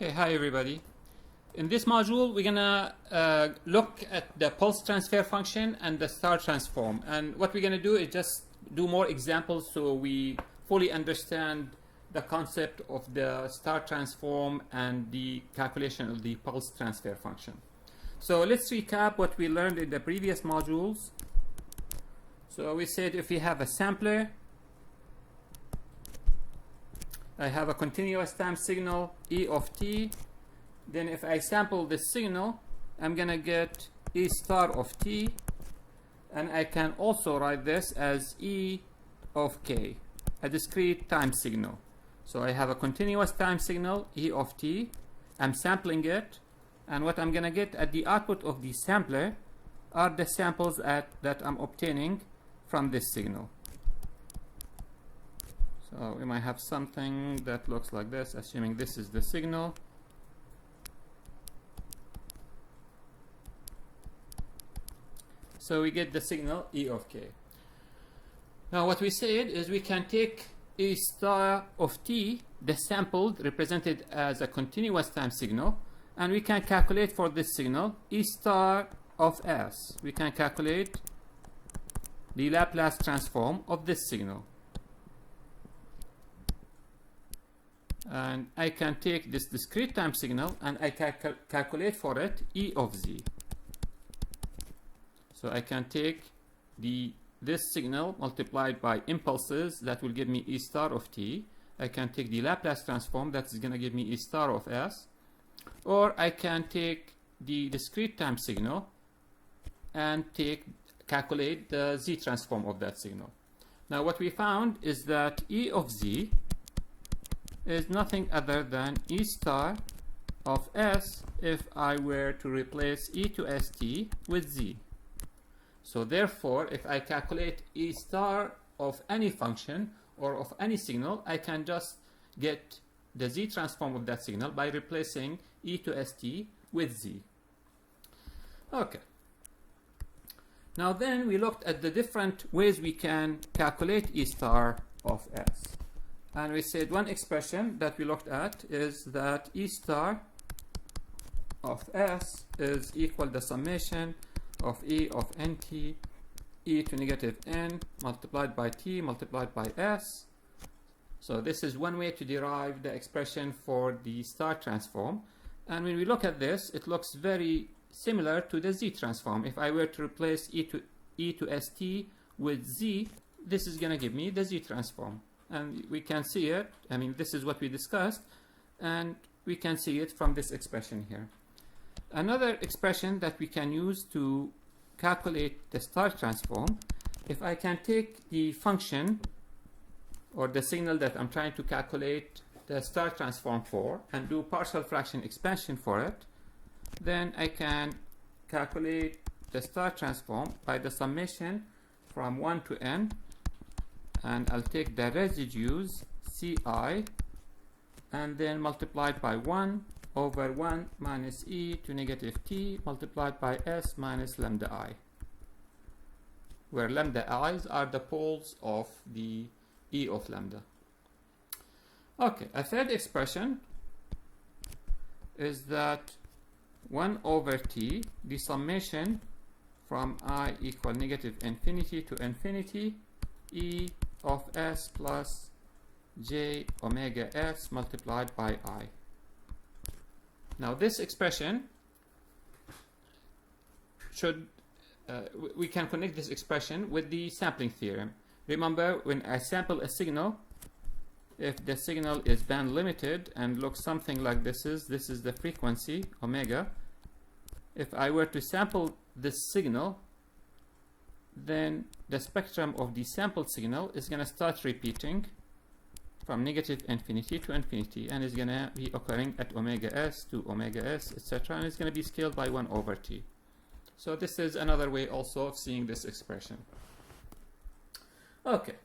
Okay, hi everybody. In this module, we're gonna look at the pulse transfer function and the star transform. And what we're gonna do is just do more examples so we fully understand the concept of the star transform and the calculation of the pulse transfer function. So let's recap what we learned in the previous modules. So we said if we have a sampler, I have a continuous time signal E of t. Then if I sample this signal, I'm gonna get E star of t, and I can also write this as E of k, a discrete time signal. So I have a continuous time signal E of t, I'm sampling it, and what I'm gonna get at the output of the sampler are the samples that I'm obtaining from this signal. So we might have something that looks like this, assuming this is the signal. So we get the signal E of k. Now what we said is we can take E star of t, the sampled represented as a continuous time signal, and we can calculate for this signal E star of s. We can calculate the Laplace transform of this signal. And I can take this discrete time signal and I can calculate for it E of z. So I can take this signal multiplied by impulses that will give me E star of t. I can take the Laplace transform that is going to give me E star of s. Or I can take the discrete time signal and calculate the z transform of that signal. Now what we found is that E of z is nothing other than E star of s if I were to replace E to st with z. So therefore, if I calculate E star of any function or of any signal, I can just get the z transform of that signal by replacing E to st with z. Okay. Now then we looked at the different ways we can calculate E star of s. And we said one expression that we looked at is that E star of s is equal to the summation of E of nt e to negative n multiplied by t multiplied by s. So this is one way to derive the expression for the star transform. And when we look at this, it looks very similar to the z transform. If I were to replace E to st with z, this is going to give me the z transform. And we can see it, I mean this is what we discussed, and we can see it from this expression here. Another expression that we can use to calculate the star transform, if I can take the function or the signal that I'm trying to calculate the star transform for and do partial fraction expansion for it, then I can calculate the star transform by the summation from 1 to n, and I'll take the residues ci and then multiplied by 1 over 1 minus e to negative t multiplied by s minus lambda I, where lambda i's are the poles of the e of lambda. Okay, a third expression is that 1 over t, the summation from I equal negative infinity to infinity e of s plus j omega s multiplied by I. Now this expression we can connect this expression with the sampling theorem. Remember, when I sample a signal, if the signal is band limited and looks something like this is the frequency omega, if I were to sample this signal, then the spectrum of the sampled signal is going to start repeating from negative infinity to infinity, and is going to be occurring at omega s to omega s, etc., and it's going to be scaled by 1 over t. So this is another way also of seeing this expression. Okay,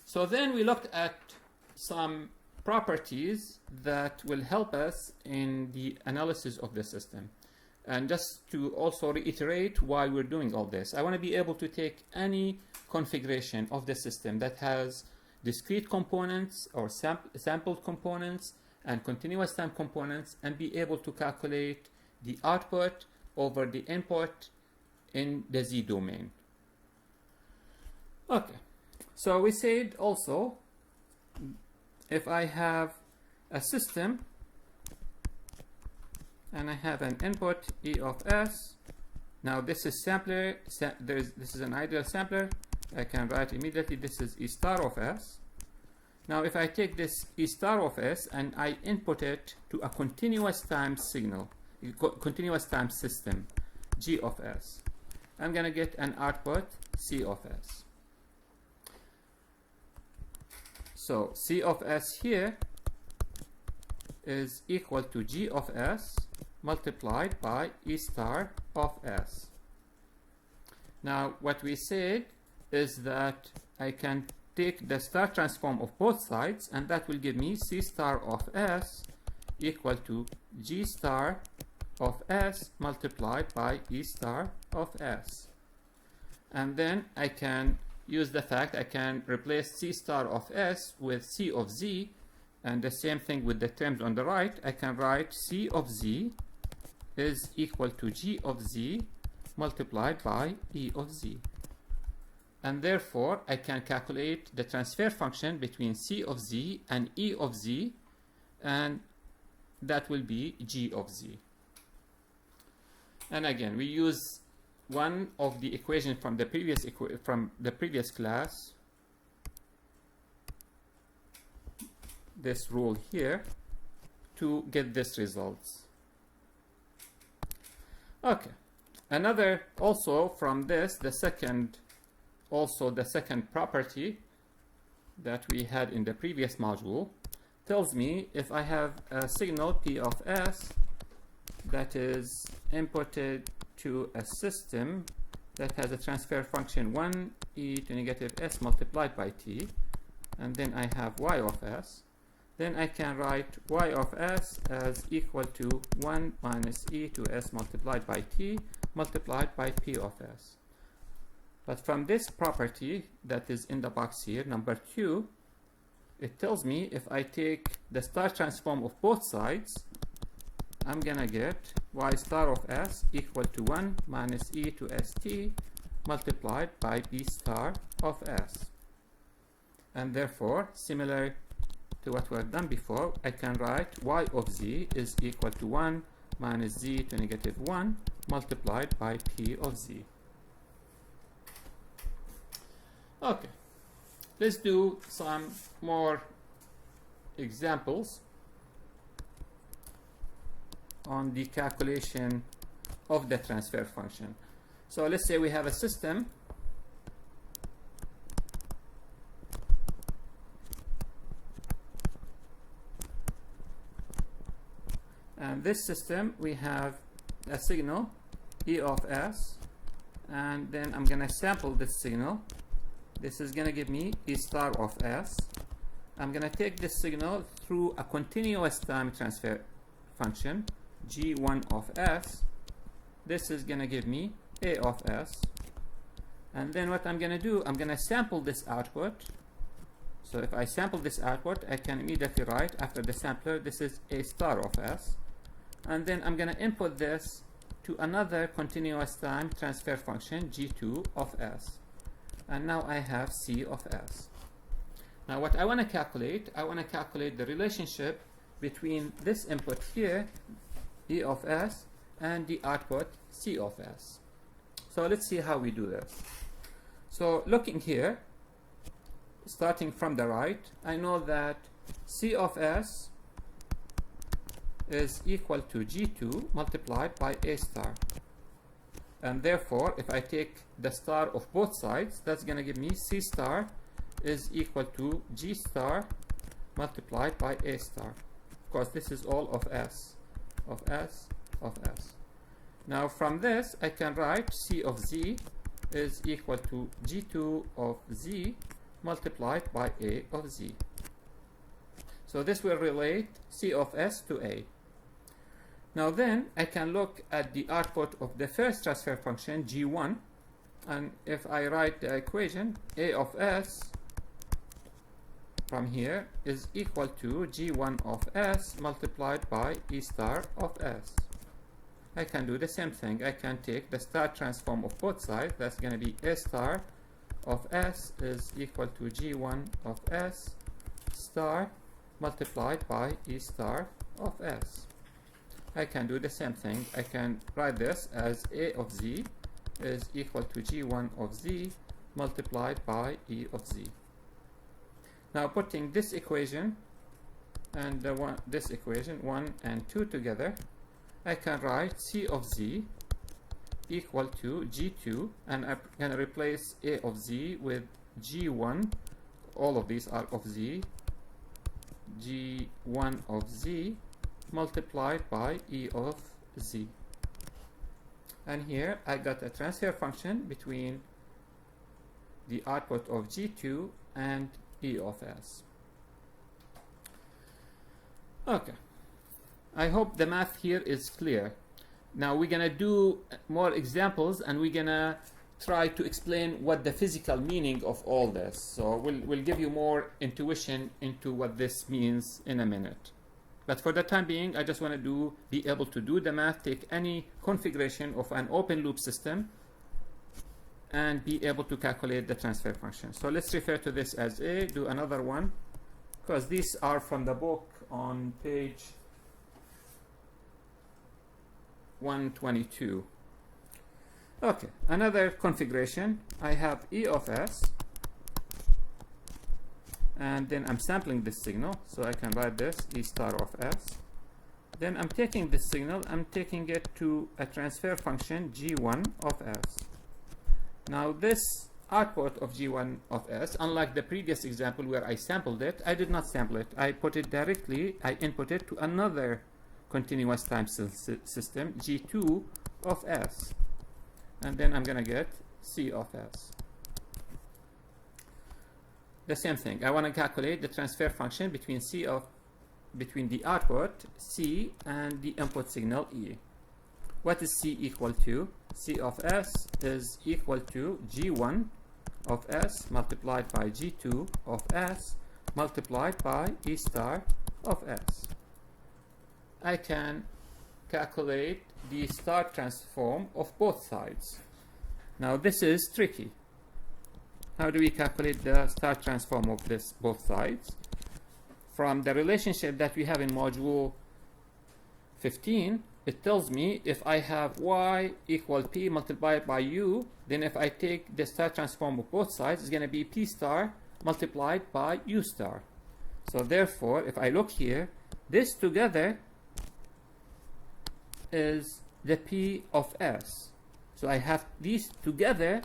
so then we looked at some properties that will help us in the analysis of the system. And just to also reiterate why we're doing all this, I want to be able to take any configuration of the system that has discrete components or sampled components and continuous time components and be able to calculate the output over the input in the Z domain. Okay, so we said also, if I have a system and I have an input E of S, now this is sampler, this is an ideal sampler, I can write immediately this is E star of S. Now if I take this E star of S and I input it to a continuous time signal, continuous time system, G of S, I'm going to get an output C of S. So C of S here is equal to G of S multiplied by E star of S. Now what we said is that I can take the star transform of both sides, and that will give me C star of S equal to G star of S multiplied by E star of S. And then I can use the fact I can replace C star of S with C of Z, and the same thing with the terms on the right. I can write C of Z is equal to G of Z multiplied by E of Z. And therefore, I can calculate the transfer function between C of Z and E of Z, and that will be G of Z. And again, we use one of the equations from the previous class, this rule here, to get this results. Okay, another also from this, the second property that we had in the previous module tells me if I have a signal P of S that is inputted to a system that has a transfer function 1 e to negative s multiplied by t, and then I have y of s, then I can write y of s as equal to 1 minus e to s multiplied by t multiplied by p of s. But from this property that is in the box here, number 2, it tells me if I take the star transform of both sides, I'm gonna get y star of s equal to 1 minus e to st multiplied by b star of s. And therefore, similar to what we have done before, I can write y of z is equal to 1 minus z to negative 1 multiplied by p of z. Okay, let's do some more examples on the calculation of the transfer function. So let's say we have a system and this system we have a signal E of s, and then I'm gonna sample this signal. This is gonna give me E star of s. I'm gonna take this signal through a continuous time transfer function G1 of s. This is gonna give me A of s, and then what I'm gonna do, I'm gonna sample this output. So if I sample this output, I can immediately write after the sampler this is A star of s, and then I'm gonna input this to another continuous time transfer function G2 of s, and now I have C of s. Now what I want to calculate, the relationship between this input here, E of s, and the output C of s. So let's see how we do this. So looking here, starting from the right, I know that C of s is equal to G2 multiplied by A star. And therefore, if I take the star of both sides, that's going to give me C star is equal to G star multiplied by A star. Of course, this is all of S, of S, of S. Now from this, I can write C of Z is equal to G2 of Z multiplied by A of Z. So this will relate C of S to A. Now then, I can look at the output of the first transfer function, G1, and if I write the equation, A of S from here is equal to G1 of S multiplied by E star of S. I can do the same thing. I can take the star transform of both sides. That's going to be A star of S is equal to G1 of S star multiplied by E star of S. I can do the same thing. I can write this as A of Z is equal to G1 of Z multiplied by E of Z. Now putting this equation and this equation 1 and 2 together, I can write C of Z equal to G2, and I'm going to replace A of Z with G1. All of these are of Z. G1 of Z multiplied by E of Z. And here I got a transfer function between the output of G2 and E of S. Okay, I hope the math here is clear. Now we're gonna do more examples, and we're gonna try to explain what the physical meaning of all this. So we'll give you more intuition into what this means in a minute. But for the time being, I just want to be able to do the math, take any configuration of an open loop system, and be able to calculate the transfer function. So let's refer to this as A, do another one, because these are from the book on page 122. Okay, another configuration. I have E of S, and then I'm sampling this signal, so I can write this E star of S. Then I'm taking this signal, I'm taking it to a transfer function G1 of S. Now this output of G1 of S, unlike the previous example where I sampled it, I did not sample it. I put it directly, I input it to another continuous time system, G2 of S. And then I'm going to get C of S. The same thing. I want to calculate the transfer function between the output C and the input signal E. What is C equal to? C of S is equal to G1 of S multiplied by G2 of S multiplied by E star of S. I can calculate the star transform of both sides. Now this is tricky. How do we calculate the star transform of both sides? From the relationship that we have in module 15, it tells me if I have y equal p multiplied by u, then if I take the star transform of both sides, it's going to be p star multiplied by u star. So therefore, if I look here, this together is the p of s. So I have these together,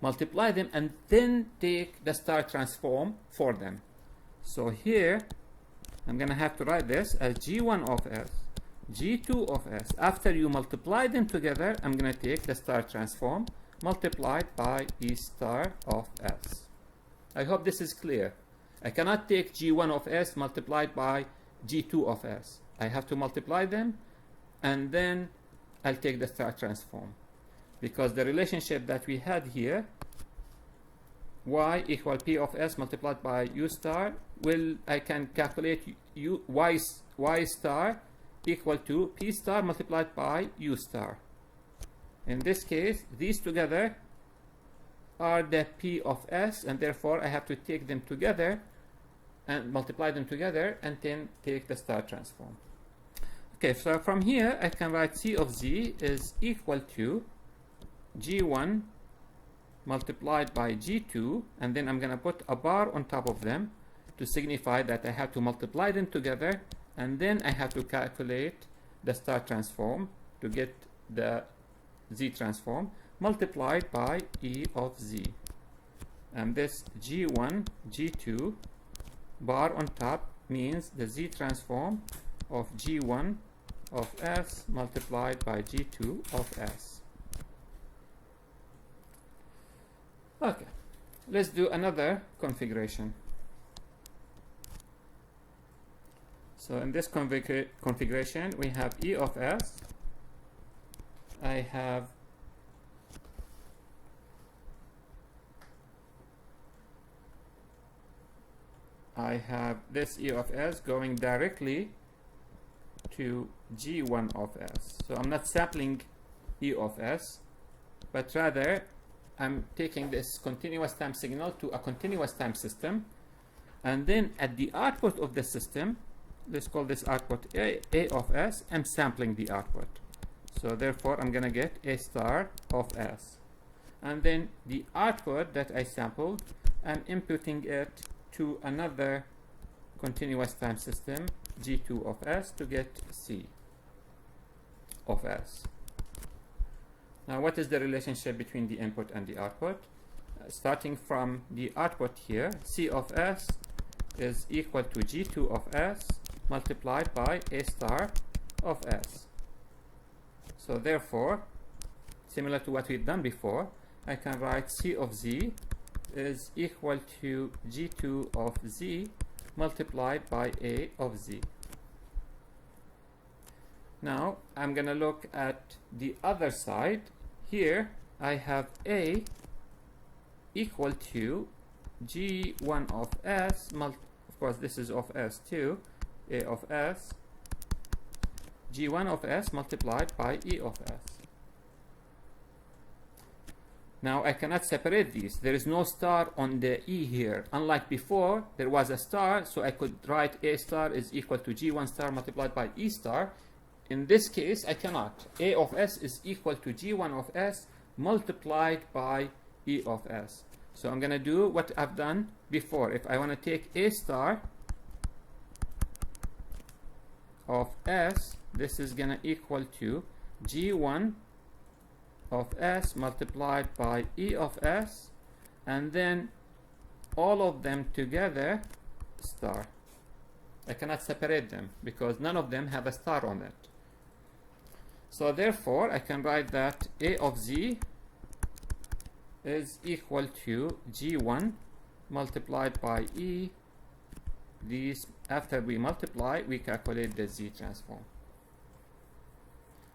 multiply them, and then take the star transform for them. So here, I'm going to have to write this as G1 of S, G2 of S. After you multiply them together, I'm going to take the star transform multiplied by E star of S. I hope this is clear. I cannot take G1 of S multiplied by G2 of S. I have to multiply them, and then I'll take the star transform. Because the relationship that we had here, y equal p of s multiplied by u star, I can calculate y star equal to p star multiplied by u star. In this case, these together are the p of s, and therefore I have to take them together and multiply them together and then take the star transform. Okay, so from here I can write C of z is equal to G1 multiplied by G2, and then I'm going to put a bar on top of them to signify that I have to multiply them together, and then I have to calculate the star transform to get the Z transform multiplied by E of Z. And this G1, G2 bar on top means the Z transform of G1 of S multiplied by G2 of S. Okay, let's do another configuration. So in this configuration, we have E of S. I have I have this E of S going directly to G1 of S. So I'm not sampling E of S, but rather I'm taking this continuous time signal to a continuous time system, and then at the output of the system, let's call this output A of S, I'm sampling the output. So therefore I'm gonna get A star of S. And then the output that I sampled, I'm inputting it to another continuous time system, G2 of S, to get C of S. Now what is the relationship between the input and the output? Starting from the output here, C of S is equal to G2 of S multiplied by A star of S. So therefore, similar to what we've done before, I can write C of Z is equal to G2 of Z multiplied by A of Z. Now I'm going to look at the other side. Here I have A equal to G1 of S, of course this is of S too, A of S, G1 of S multiplied by E of S. Now I cannot separate these. There is no star on the E here. Unlike before, there was a star, so I could write A star is equal to G1 star multiplied by E star. In this case, I cannot. A of S is equal to G1 of S multiplied by E of S. So I'm going to do what I've done before. If I want to take A star of S, this is going to equal to G1 of S multiplied by E of S, and then all of them together star. I cannot separate them because none of them have a star on it. So therefore I can write that A of Z is equal to G1 multiplied by E. These, after we multiply, we calculate the Z transform.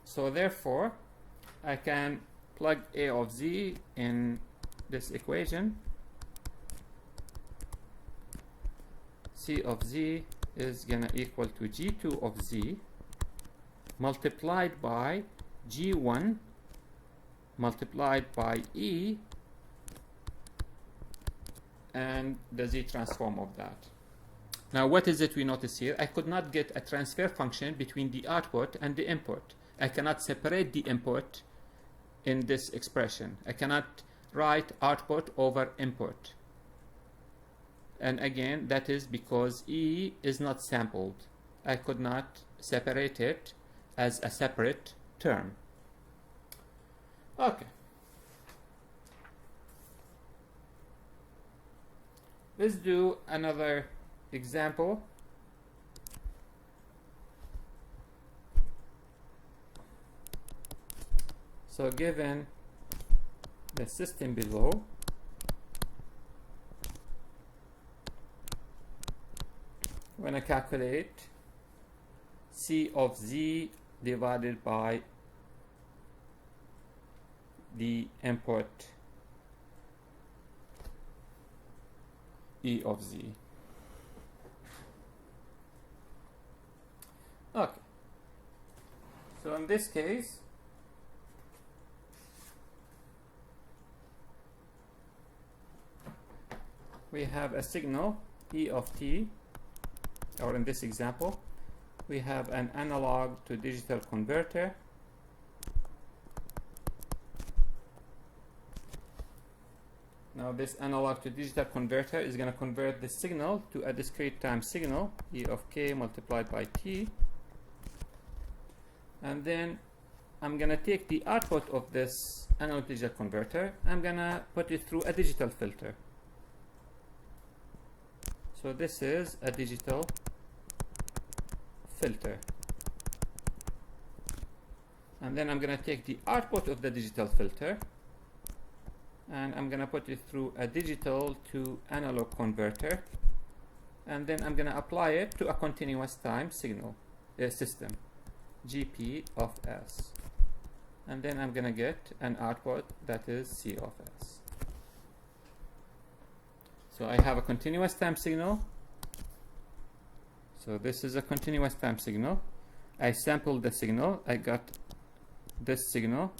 So therefore I can plug A of Z in this equation. C of Z is gonna equal to G2 of Z multiplied by G1 multiplied by E and the Z transform of that. Now what is it we notice here? I could not get a transfer function between the output and the input. I cannot separate the input in this expression. I cannot write output over input. And again, that is because E is not sampled. I could not separate it as a separate term. Okay. Let's do another example. So given the system below, when I calculate C of Z divided by the input E of Z. Okay. So in this case, we have a signal E of T, or in this example, we have an analog to digital converter. Now this analog to digital converter is going to convert the signal to a discrete time signal, E of K multiplied by T. And then I'm going to take the output of this analog to digital converter, I'm going to put it through a digital filter. So this is a digital filter. And then I'm going to take the output of the digital filter and I'm going to put it through a digital to analog converter, and then I'm going to apply it to a continuous time signal system, GP of S. And then I'm going to get an output that is C of S. So I have a continuous time signal So this is a continuous time signal. I sampled the signal. I got this signal.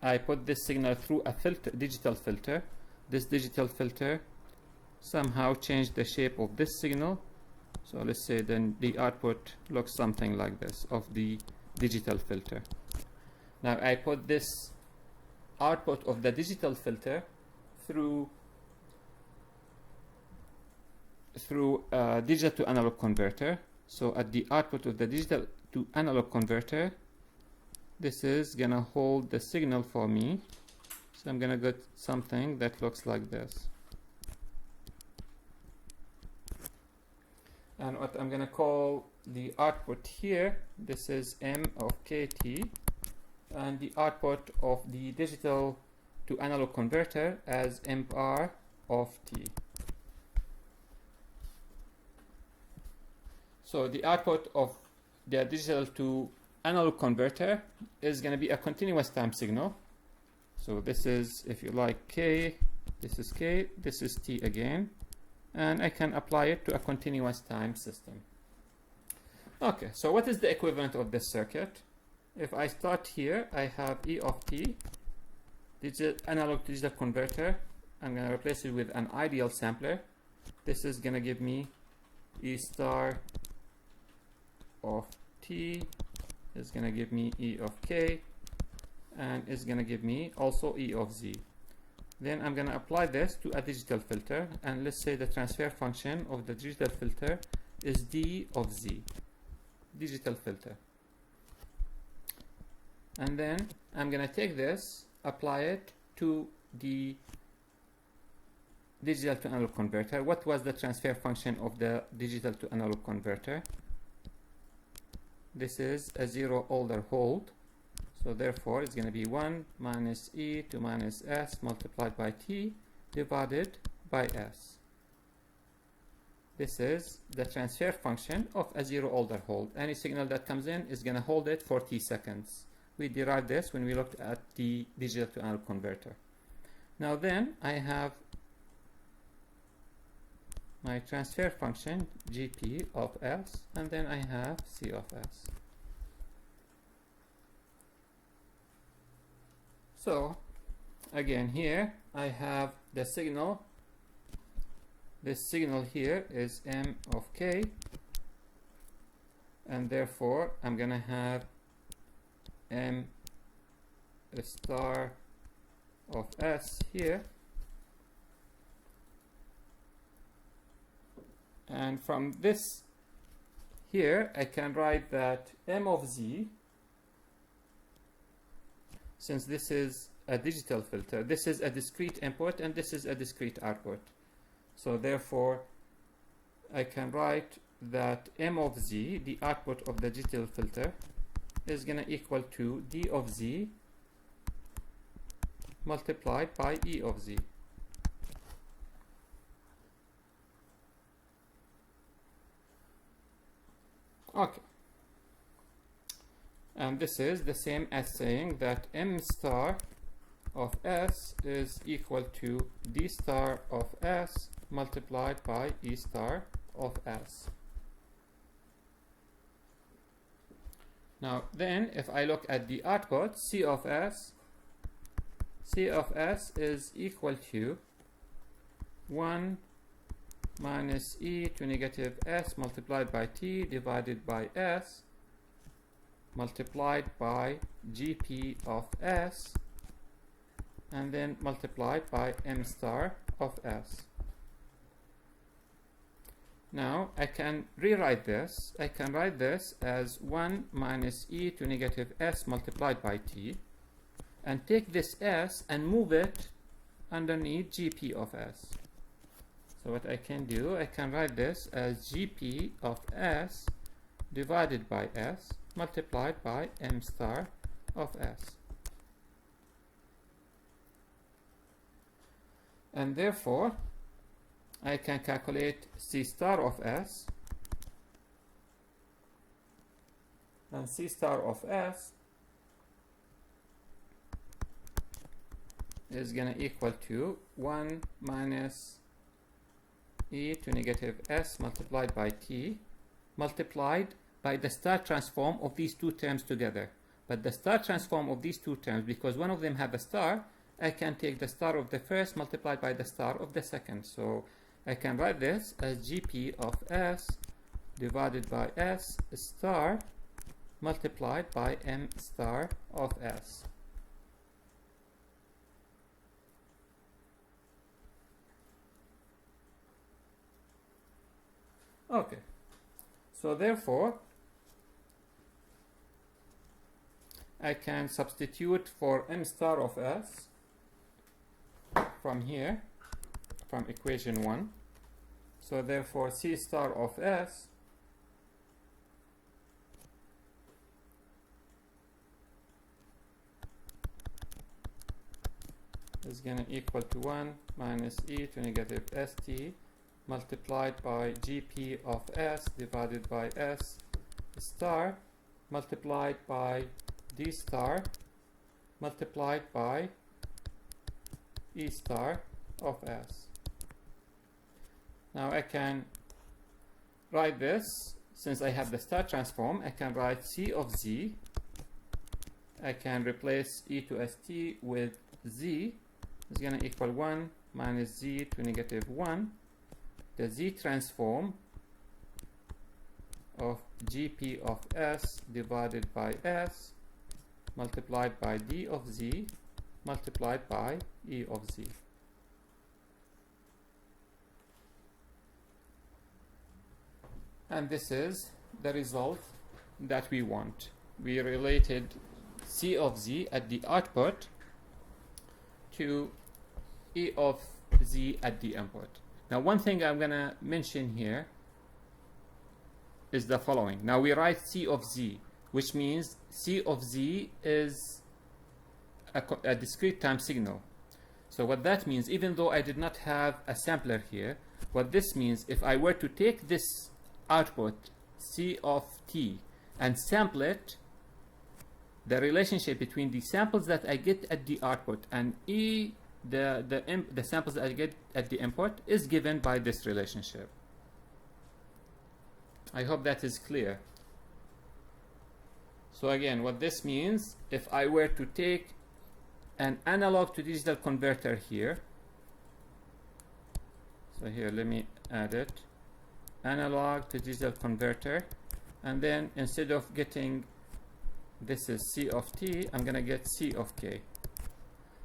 I put this signal through a digital filter. This digital filter somehow changed the shape of this signal. So let's say then the output looks something like this of the digital filter. Now I put this output of the digital filter through a digital to analog converter. So at the output of the digital to analog converter, this is gonna hold the signal for me. So I'm gonna get something that looks like this. And what I'm gonna call the output here, this is M of KT, and the output of the digital to analog converter as MR of T. So the output of the digital to analog converter is going to be a continuous time signal. So this is, if you like, K, this is K, this is T again, and I can apply it to a continuous time system. Okay, so what is the equivalent of this circuit? If I start here, I have E of T, analog to digital converter. I'm going to replace it with an ideal sampler. This is going to give me E star of T, is going to give me E of K, and is going to give me also E of Z. Then I'm going to apply this to a digital filter, and let's say the transfer function of the digital filter is D of Z, digital filter. And then I'm going to take this, apply it to the digital to analog converter. What was the transfer function of the digital to analog converter? This is a zero order hold, so therefore it's going to be 1 minus E to minus S multiplied by T divided by S. This is the transfer function of a zero order hold. Any signal that comes in is going to hold it for T seconds. We derived this when we looked at the digital to analog converter. Now then I have my transfer function GP of S, and then I have C of S. So again, here I have the signal. This signal here is M of K, and therefore I'm gonna have M star of S here. And from this here, I can write that M of Z, since this is a digital filter, this is a discrete input and this is a discrete output. So therefore, I can write that M of Z, the output of the digital filter, is going to equal to D of Z multiplied by E of Z. Okay, and this is the same as saying that M star of S is equal to D star of S multiplied by E star of S. Now then, if I look at the output, C of S is equal to 1 minus E to negative S multiplied by T divided by S multiplied by GP of S, and then multiplied by M star of S. Now I can rewrite this. I can write this as 1 minus E to negative S multiplied by T, and take this S and move it underneath GP of S. So what I can do, I can write this as GP of S divided by S multiplied by M star of S. And therefore, I can calculate C star of S, and C star of S is going to equal to 1 minus e to negative s multiplied by t multiplied by the star transform of these two terms together. But the star transform of these two terms, because one of them have a star, I can take the star of the first multiplied by the star of the second. So I can write this as gp of s divided by s star multiplied by m star of s. Okay, so therefore I can substitute for m star of s from here, from equation 1. So therefore c star of s is going to equal to 1 minus e to negative st multiplied by gp of s divided by s star multiplied by d star multiplied by e star of s. Now I can write this, since I have the star transform, I can write c of z. I can replace e to st with z is going to equal 1 minus z to negative 1. The z transform of gp of s divided by s multiplied by d of z multiplied by e of z. And this is the result that we want. We related c of z at the output to e of z at the input. Now one thing I'm going to mention here is the following. Now we write c of z, which means c of z is a discrete time signal. So what that means, even though I did not have a sampler here, what this means, if I were to take this output c of t and sample it, the relationship between the samples that I get at the output and the samples that I get at the input is given by this relationship. I hope that is clear. So again, what this means, if I were to take an analog to digital converter here, so here let me add it, analog to digital converter, and then instead of getting this is c of t, I'm gonna get c of k.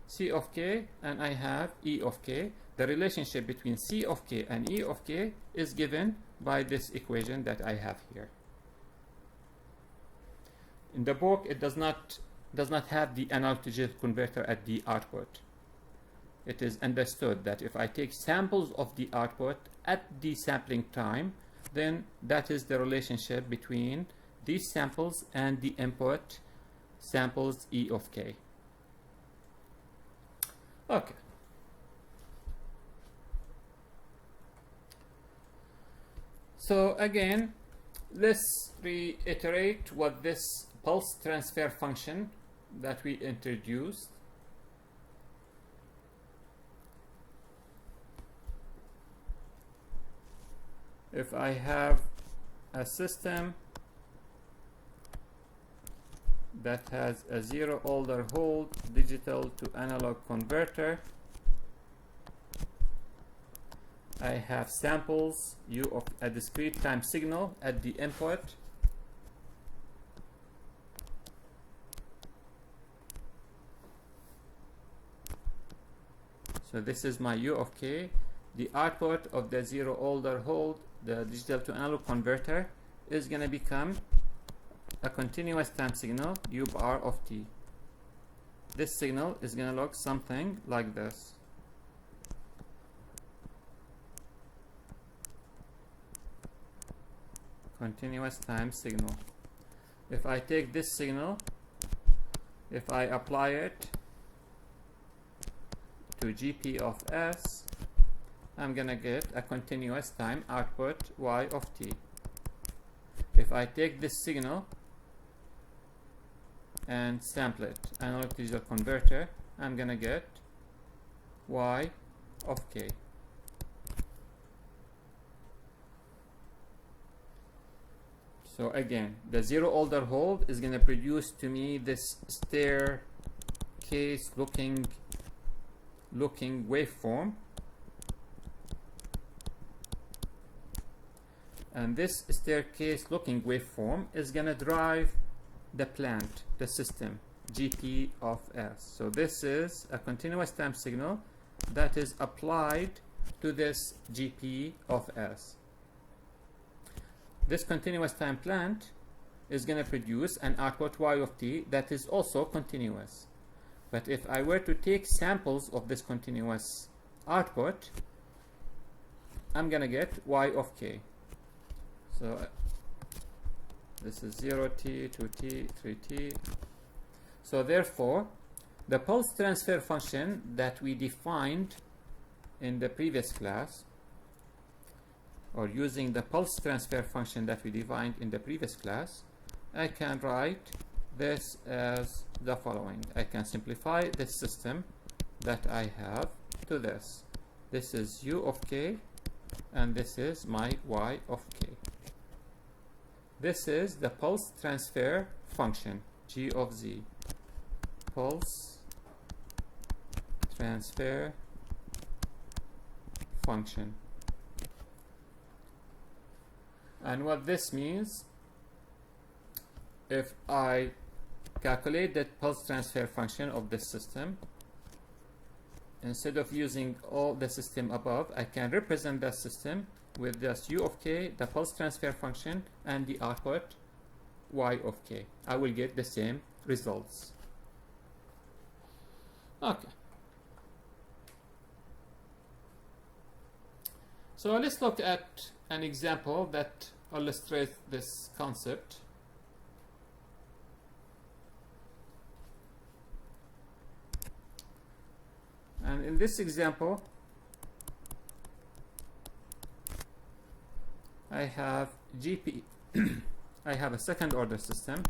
C of k, and I have e of k. The relationship between c of k and e of k is given by this equation that I have here. In the book, it does not have the analog to digital converter at the output. It is understood that if I take samples of the output at the sampling time, then that is the relationship between these samples and the input samples e of k. Okay. So again, let's reiterate what this pulse transfer function that we introduced. If I have a system that has a zero order hold digital to analog converter, I have samples u of a discrete time signal at the input. So this is my u of k. The output of the zero order hold, the digital to analog converter, is going to become a continuous time signal u bar of t. This signal is going to look something like this. Continuous time signal. If I take this signal, if I apply it to gp of s, I'm gonna get a continuous time output y of t. If I take this signal and sample it, analog to digital converter, I'm gonna get y of k. So again, the zero order hold is going to produce to me this staircase looking waveform, and this staircase looking waveform is going to drive the plant, the system, GP of S. So this is a continuous time signal that is applied to this GP of S. This continuous time plant is going to produce an output y of t that is also continuous. But if I were to take samples of this continuous output, I'm going to get y of k. So this is 0t, 2t, 3t. So therefore, the pulse transfer function that we defined in the previous class, or using the pulse transfer function that we defined in the previous class, I can write this as the following. I can simplify this system that I have to this. This is u of k, and this is my y of k. This is the pulse transfer function, g of z. Pulse transfer function. And what this means, if I calculate the pulse transfer function of this system, instead of using all the system above, I can represent that system with just u of k, the pulse transfer function, and the output y of k. I will get the same results. Okay. So let's look at an example that illustrates this concept. And in this example, I have GP. I have a second order system.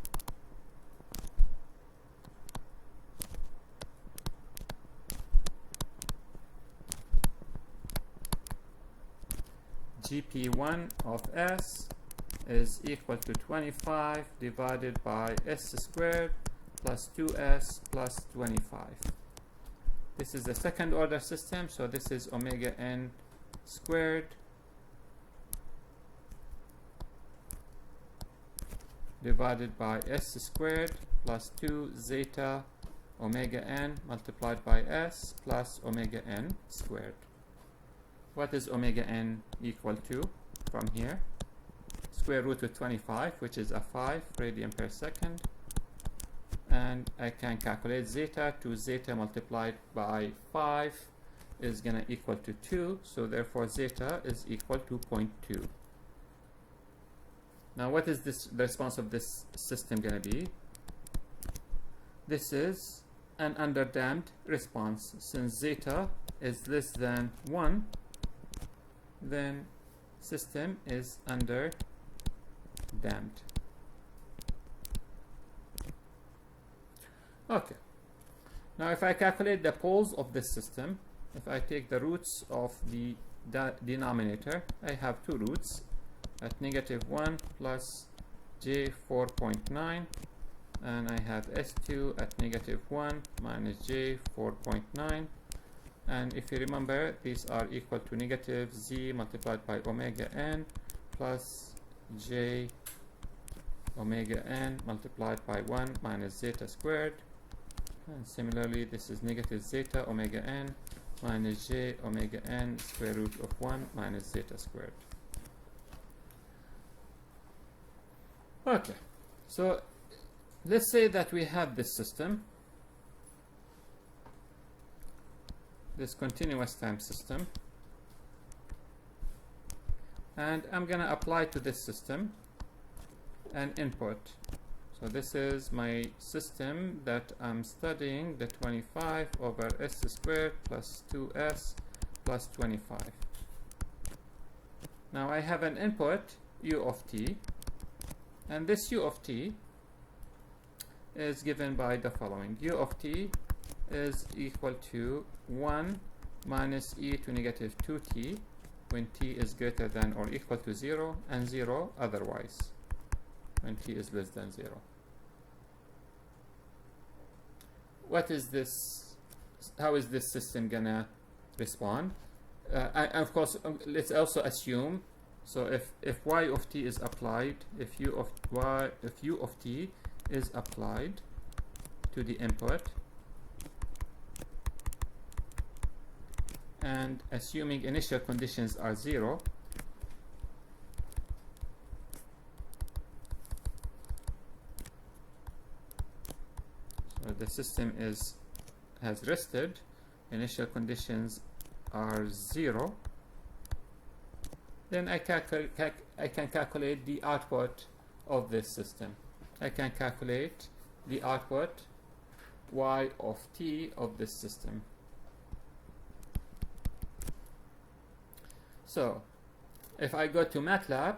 GP1 of S is equal to 25 divided by S squared plus 2S plus 25. This is the second order system, so this is omega n squared divided by S squared plus 2 zeta omega n multiplied by S plus omega n squared. What is omega n equal to from here? Square root of 25, which is a 5 radian per second. And I can calculate zeta. 2 zeta multiplied by 5 is going to equal to 2. So therefore zeta is equal to 0.2. Now what is the response of this system going to be? This is an underdamped response. Since zeta is less than 1, then system is underdamped. Okay. Now if I calculate the poles of this system, if I take the roots of the denominator, I have two roots at -1 plus j 4.9, and I have S2 at -1 minus j 4.9. And if you remember, these are equal to negative z multiplied by omega n plus j omega n multiplied by 1 minus zeta squared. And similarly, this is negative zeta omega n minus j omega n square root of 1 minus zeta squared. Okay, so let's say that we have this system, this continuous time system, and I'm going to apply to this system an input. So this is my system that I'm studying, the 25 over S squared plus 2S plus 25. Now I have an input u of t, and this u of t is given by the following. U of t is equal to 1 minus e to negative 2t when t is greater than or equal to 0, and 0 otherwise. when t is less than 0. What is this? How is this system gonna respond? Of course, let's also assume, so if y of t is applied, if u of t is applied to the input, and assuming initial conditions are 0, so the system has rested, initial conditions are 0, then I can calculate the output of this system. I can calculate the output y of t of this system. So if I go to MATLAB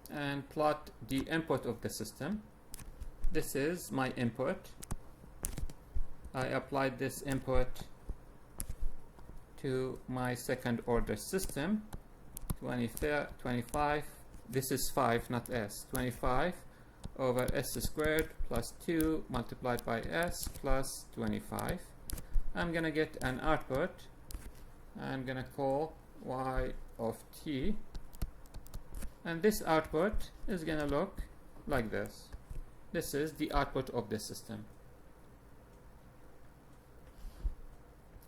and plot the input of the system, this is my input. I applied this input to my second order system, 25, this is 5, not s, 25 over s squared plus 2 multiplied by s plus 25. I'm going to get an output I'm going to call y of t, and this output is going to look like this. This is the output of the system.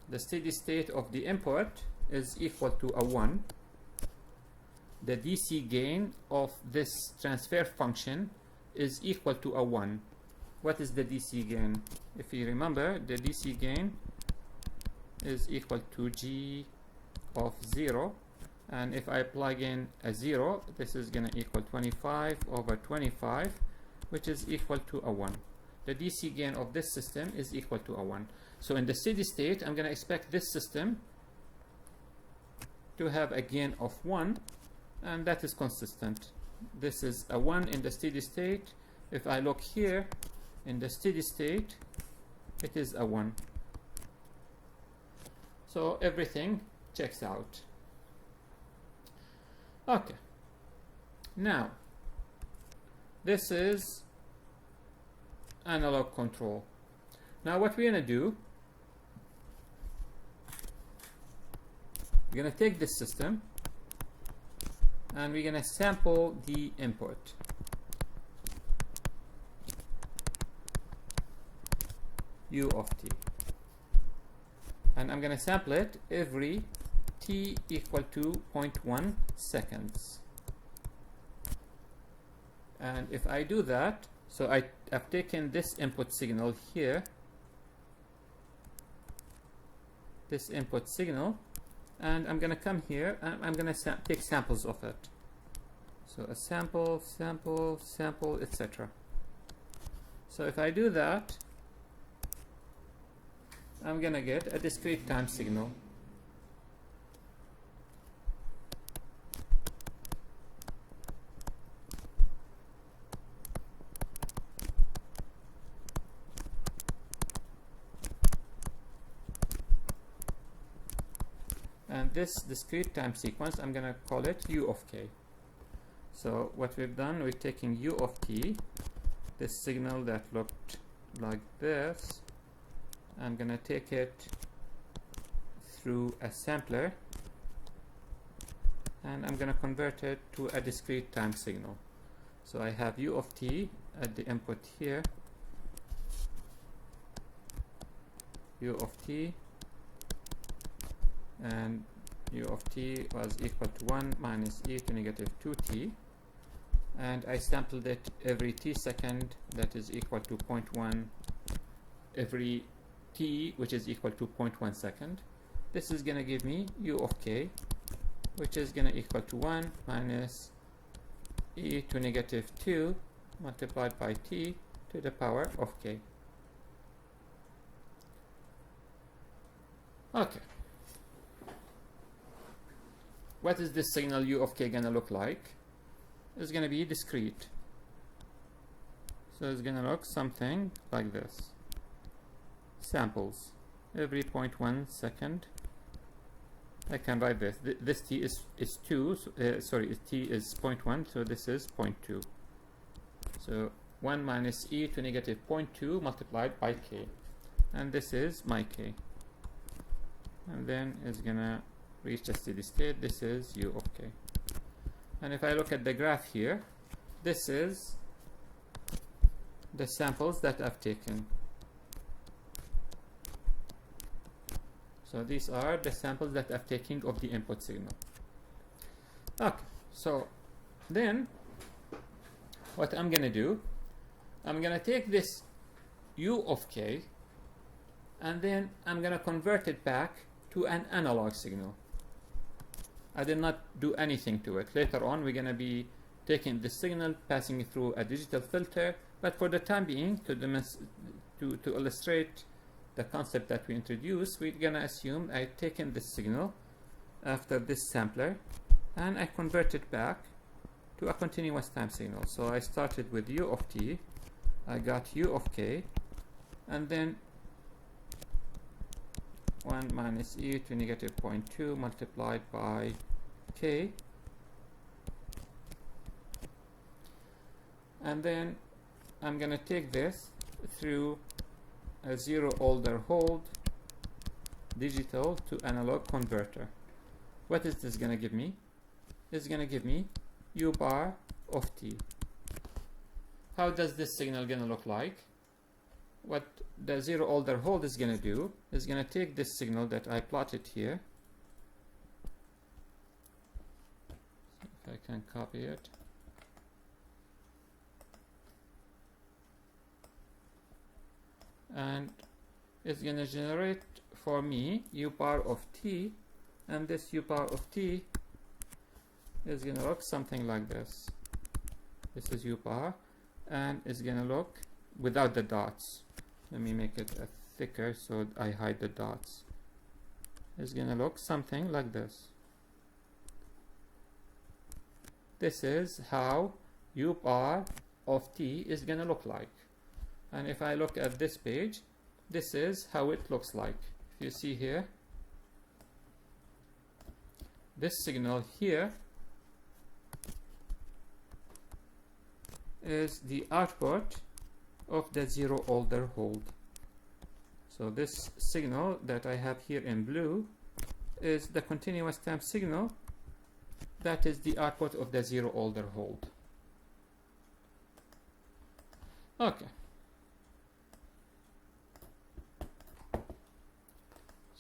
The steady state of the input is equal to a 1. The DC gain of this transfer function is equal to a 1. What is the DC gain? If you remember, the DC gain is equal to g of 0, and if I plug in a 0, this is going to equal 25 over 25, which is equal to a 1. The DC gain of this system is equal to a 1. So in the steady state, I'm going to expect this system to have a gain of 1, and that is consistent. This is a 1 in the steady state. If I look here in the steady state, it is a 1. So everything checks out. Okay. Now, this is analog control. Now what we're going to do, we're going to take this system and we're going to sample the input. U of t. And I'm going to sample it every t equal to 0.1 seconds. And if I do that, so I've taken this input signal here, this input signal, and I'm going to come here and I'm going to take samples of it. So a sample, sample, sample, etc. So if I do that, I'm going to get a discrete time signal. And this discrete time sequence, I'm going to call it u of k. So what we've done, we're taking u of t, this signal that looked like this, I'm going to take it through a sampler and I'm going to convert it to a discrete time signal. So I have u of t at the input here, u of t, and u of t was equal to 1 minus e to negative 2t, and I sampled it every t second, that is equal to 0.1 every t, which is equal to 0.1 second. This is going to give me u of k, which is going to equal to 1 minus e to negative 2 multiplied by t to the power of k. Okay. What is this signal u of k going to look like? It's going to be discrete. So it's going to look something like this. Samples every 0.1 second. I can write this. This t is 2, sorry, t is 0.1, so this is 0.2. So 1 minus e to negative 0.2 multiplied by k. And this is my k. And then it's gonna reach a steady state. This is u of k. And if I look at the graph here, this is the samples that I've taken. So these are the samples that I've taken of the input signal. Okay, so then what I'm gonna do, I'm gonna take this u of k and then I'm gonna convert it back to an analog signal. I did not do anything to it. Later on we're gonna be taking the signal, passing it through a digital filter, but for the time being, to illustrate the concept that we introduced, we're gonna assume I've taken this signal after this sampler and I convert it back to a continuous time signal. So I started with u of t, I got u of k, and then 1 minus e to negative 0.2 multiplied by k, and then I'm gonna take this through a zero order hold digital to analog converter. What is this gonna give me? It's gonna give me u bar of t. How does this signal gonna look like? What the zero order hold is gonna do is gonna take this signal that I plotted here. If I can copy it. And it's going to generate for me u bar of t, and this u bar of t is going to look something like this. This is u bar, and it's going to look without the dots. Let me make it thicker so I hide the dots. It's going to look something like this. This is how u bar of t is going to look like. And if I look at this page, this is how it looks like. If you see here, this signal here is the output of the zero order hold. So this signal that I have here in blue is the continuous time signal. That is the output of the zero order hold. Okay.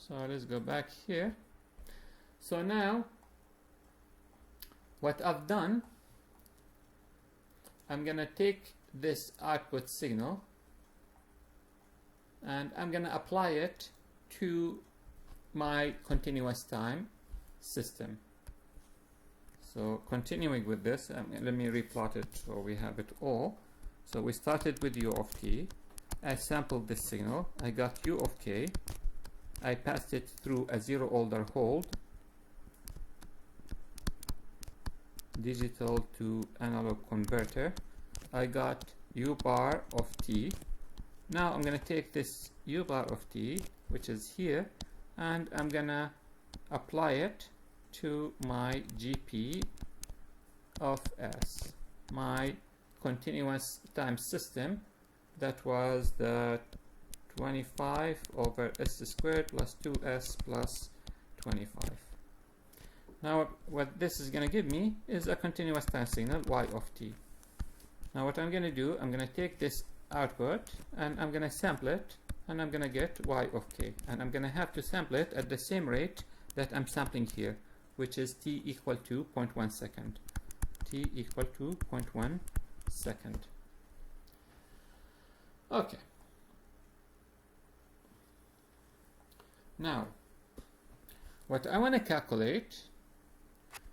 So let's go back here. So now what I've done, I'm gonna take this output signal and I'm gonna apply it to my continuous time system. So continuing with this, let me replot it so we have it all. So we started with u of t. I sampled this signal. I got u of k. I passed it through a zero order hold, digital to analog converter. I got u bar of t. Now I'm going to take this u bar of t, which is here, and I'm going to apply it to my GP of S, my continuous time system. That was the 25 over s squared plus 2s plus 25. Now what this is going to give me is a continuous time signal y of t. Now what I'm going to do, I'm going to take this output and I'm going to sample it, and I'm going to get y of k, and I'm going to have to sample it at the same rate that I'm sampling here, which is t equal to 0.1 second. T equal to 0.1 second. Okay. Now, what I want to calculate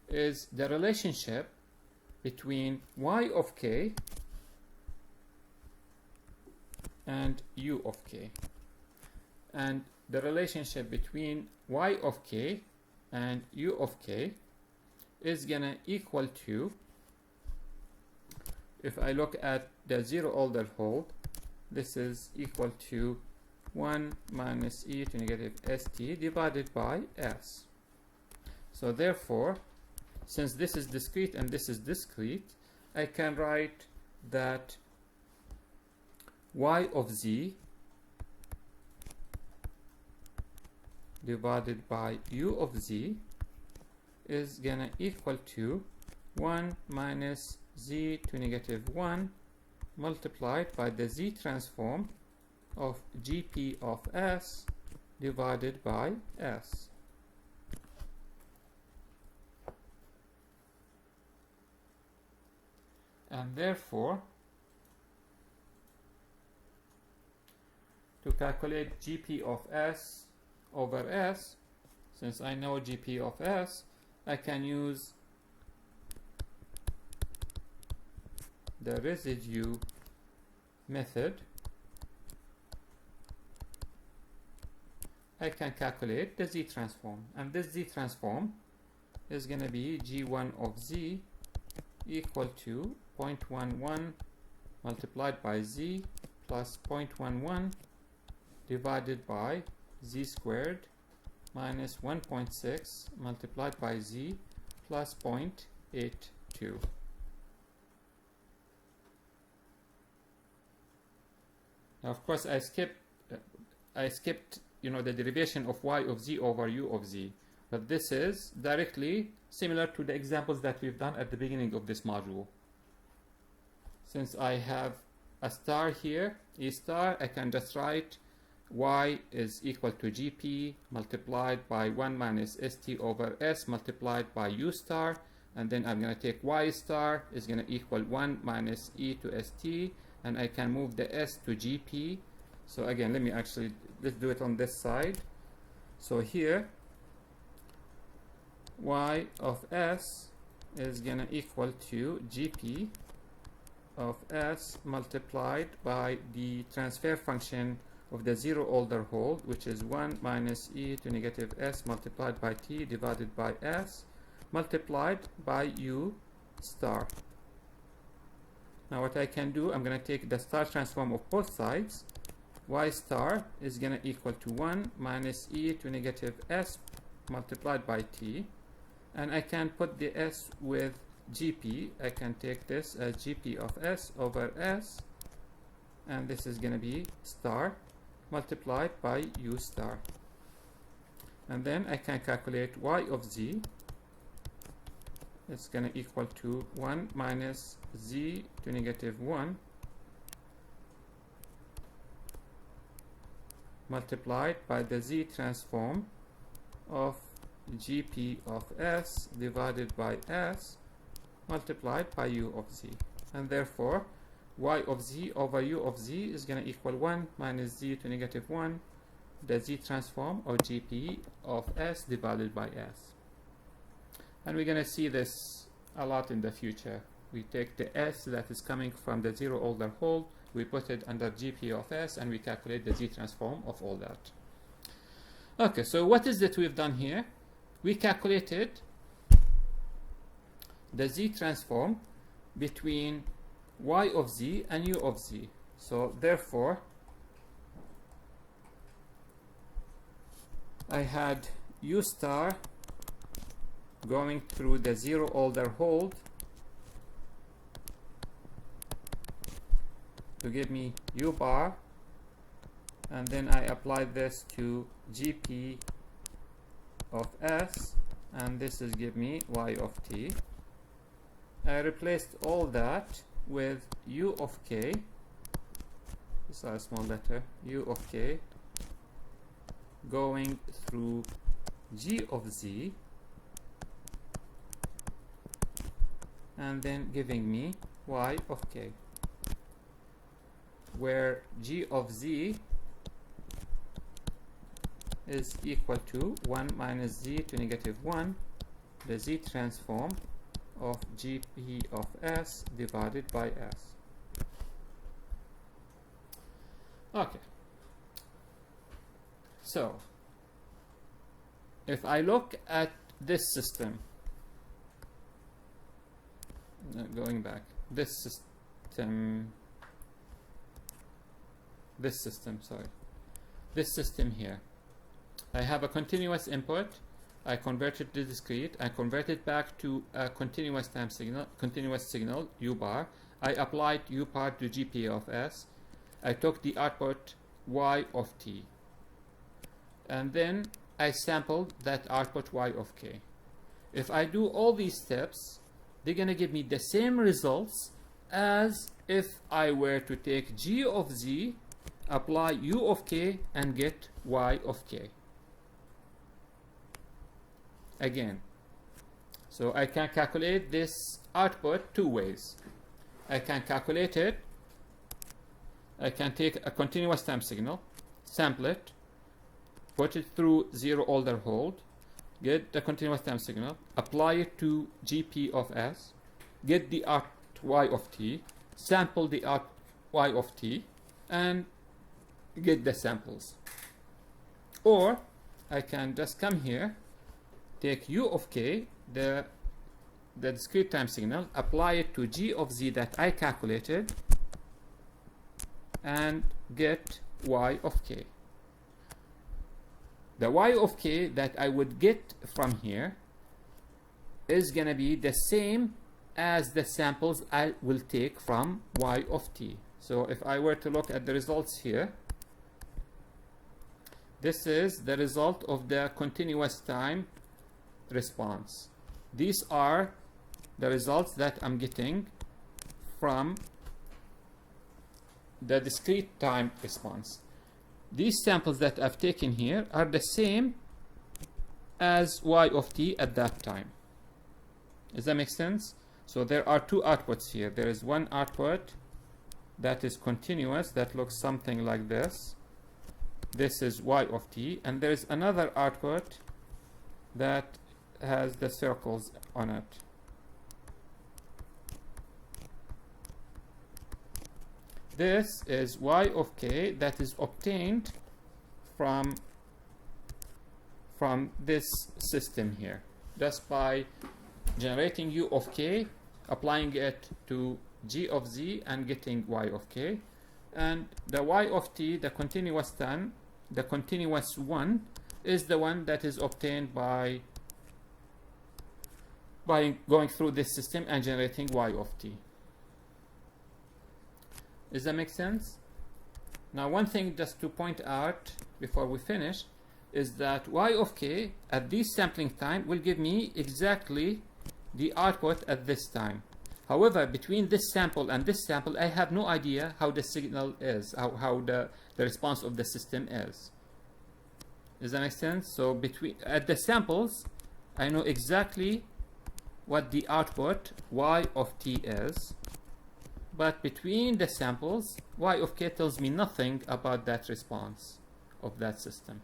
is the relationship between y of k and u of k. And the relationship between y of k and u of k is gonna equal to, if I look at the zero order hold, this is equal to 1 minus e to negative st divided by s. So therefore, since this is discrete and this is discrete, I can write that y of z divided by u of z is gonna equal to 1 minus z to negative 1 multiplied by the z transform of gp of s divided by s. And therefore, to calculate gp of s over s, since I know gp of s, I can use the residue method. I can calculate the z transform, and this z transform is going to be g1 of z equal to 0.11 multiplied by z plus 0.11 divided by z squared minus 1.6 multiplied by z plus 0.82. Now, of course, I skipped the derivation of y of z over u of z, but this is directly similar to the examples that we've done at the beginning of this module. Since I have a star here, e star, I can just write y is equal to gp multiplied by 1 minus st over s multiplied by u star, and then I'm going to take y star is going to equal 1 minus e to st, and I can move the s to gp. So again, let's do it on this side. So here, y of s is going to equal to gp of s multiplied by the transfer function of the zero order hold, which is 1 minus e to negative s multiplied by t divided by s multiplied by u star. Now what I can do, I'm going to take the star transform of both sides. Y star is going to equal to 1 minus e to negative s multiplied by t, and I can put the s with gp. I can take this as gp of s over s, and this is going to be star multiplied by u star. And then I can calculate y of z. It's going to equal to 1 minus z to negative 1 multiplied by the z transform of gp of s divided by s multiplied by u of z. And therefore, y of z over u of z is going to equal 1 minus z to negative 1, the z transform of gp of s divided by s. And we're going to see this a lot in the future. We take the s that is coming from the zero order hold, we put it under gp of s, and we calculate the z transform of all that. Okay, so what is it we've done here? We calculated the z transform between y of z and u of z. So therefore, I had u star going through the zero order hold to give me u bar, and then I applied this to gp of s, and this is give me y of t. I replaced all that with u of k. This is a small letter, u of k going through g of z, and then giving me y of k, where g of z is equal to 1 minus z to negative 1, the z transform of gp of s divided by s. Okay. So, if I look at this system, going back, this system here, I have a continuous input I convert it to discrete, I convert it back to a continuous signal, U bar. I applied U bar to GP of S. I took the output Y of T. And then I sampled that output Y of K. If I do all these steps, they're going to give me the same results as if I were to take G of Z, apply U of K, and get Y of K. Again, so I can calculate this output two ways. I can calculate it, I can take a continuous time signal, sample it, put it through zero order hold, get the continuous time signal, apply it to GP of S, get the out Y of T, sample the out Y of T, and get the samples. Or I can just come here, take U of K, the discrete time signal, apply it to G of Z that I calculated, and get Y of K. The Y of K that I would get from here is going to be the same as the samples I will take from Y of T. So if I were to look at the results here, this is the result of the continuous time response. These are the results that I'm getting from the discrete time response. These samples that I've taken here are the same as Y of T at that time. Does that make sense? So there are two outputs here. There is one output that is continuous, that looks something like this. This is Y of T, and there is another output that has the circles on it. This is Y of K that is obtained from this system here, just by generating U of K, applying it to G of Z, and getting Y of K. And the Y of T, the continuous time, the continuous one, is the one that is obtained by going through this system and generating Y of T. Does that make sense? Now, one thing just to point out before we finish is that Y of K at this sampling time will give me exactly the output at this time. However, between this sample and this sample, I have no idea how the signal is, how the response of the system is. Does that make sense? So at the samples, I know exactly what the output Y of T is. But between the samples, Y of K tells me nothing about that response of that system.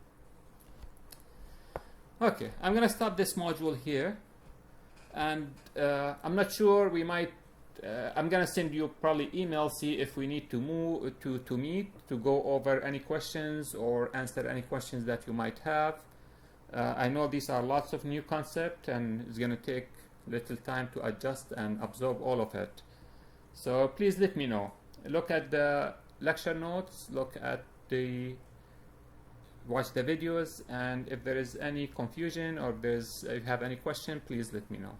Okay, I'm going to stop this module here. And I'm not sure, we might, I'm going to send you probably email, see if we need to meet to go over any questions or answer any questions that you might have. I know these are lots of new concepts, and it's going to take little time to adjust and absorb all of it. So please let me know. Look at the lecture notes, watch the videos, and if there is any confusion or if you have any question, please let me know.